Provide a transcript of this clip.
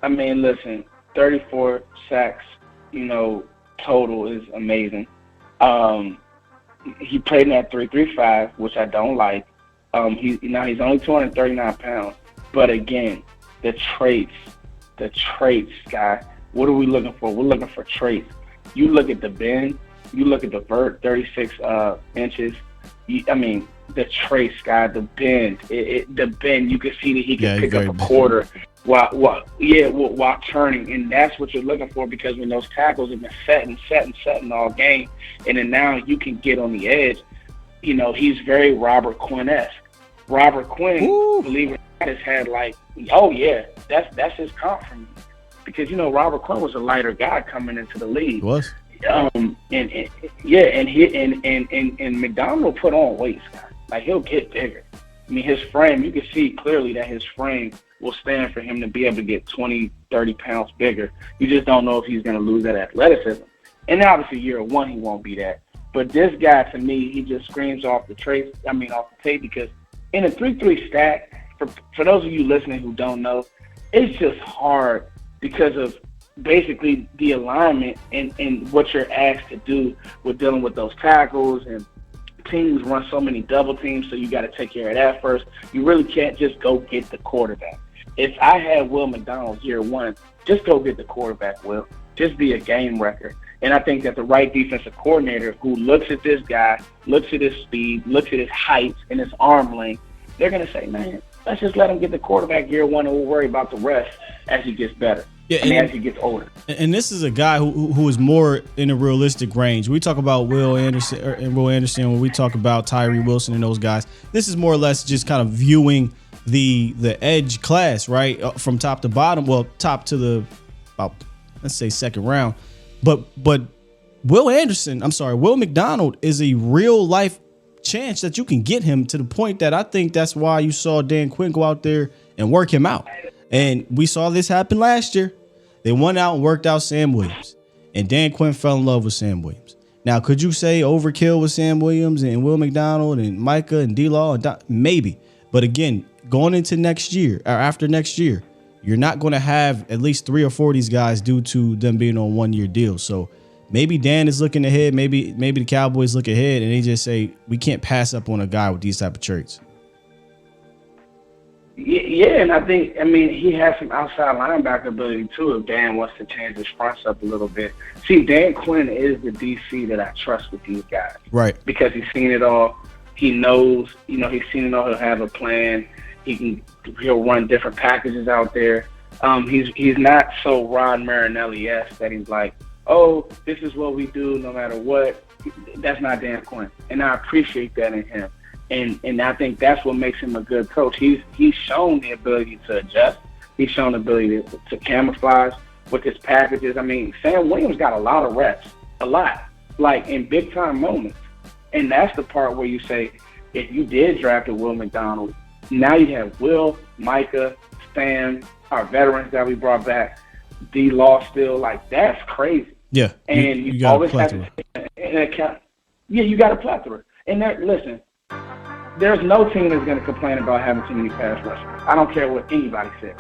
I mean, listen, 34 sacks, total is amazing. He played in that 3-3-5, which I don't like. He's only 239 pounds. But again, the traits, guy. What are we looking for? We're looking for traits. You look at the bend, you look at the vert, 36 inches. The trace, guy, the bend. The bend, you can see that he can pick up a quarter while turning, and that's what you're looking for, because when those tackles have been setting all game, and then now you can get on the edge. He's very Robert Quinn-esque. Robert Quinn, believe it or not, has had that's his comp for me, because Robert Quinn was a lighter guy coming into the league. He was. And McDonald put on weight, Scott. Like, he'll get bigger. I mean, his frame, you can see clearly that his frame will stand for him to be able to get 20, 30 pounds bigger. You just don't know if he's going to lose that athleticism. And obviously, year one, he won't be that. But this guy, to me, he just screams off the tape, because in a 3-3 stack, for those of you listening who don't know, it's just hard because of basically the alignment and what you're asked to do with dealing with those tackles, and teams run so many double teams, so you got to take care of that first. You really can't just go get the quarterback. If I had Will McDonald year one, just go get the quarterback, Will. Just be a game wrecker. And I think that the right defensive coordinator who looks at this guy, looks at his speed, looks at his height and his arm length, they're going to say, man, let's just let him get the quarterback year one, and we'll worry about the rest as he gets better. Yeah, as he gets older. And this is a guy who is more in a realistic range. We talk about Will Anderson when we talk about Tyree Wilson and those guys. This is more or less just kind of viewing the edge class, right, from top to bottom. Well, top to the about, let's say, second round. But Will McDonald is a real life chance that you can get him, to the point that I think that's why you saw Dan Quinn go out there and work him out. And we saw this happen last year. They went out and worked out Sam Williams, and Dan Quinn fell in love with Sam Williams. Now, could you say overkill with Sam Williams and Will McDonald and Micah and D-Law? And maybe. But again, going into next year or after next year, you're not going to have at least 3 or 4 of these guys due to them being on 1-year deals. So maybe Dan is looking ahead. Maybe the Cowboys look ahead and they just say, we can't pass up on a guy with these type of traits. Yeah, and I mean, he has some outside linebacker ability too if Dan wants to change his fronts up a little bit. See, Dan Quinn is the DC that I trust with these guys. Right. Because he's seen it all. He knows, he's seen it all. He'll have a plan. He'll run different packages out there. He's not so Rod Marinelli-esque that he's like, oh, this is what we do no matter what. That's not Dan Quinn. And I appreciate that in him. And I think that's what makes him a good coach. He's shown the ability to adjust. He's shown the ability to camouflage with his packages. I mean, Sam Williams got a lot of reps, like in big time moments. And that's the part where you say, if you did draft a Will McDonald, now you have Will, Micah, Sam, our veterans that we brought back, D-Law still, like, that's crazy. Yeah. And you always have to take that into account. Yeah, you got a plethora. And listen, there's no team that's going to complain about having too many pass rushers. I don't care what anybody says.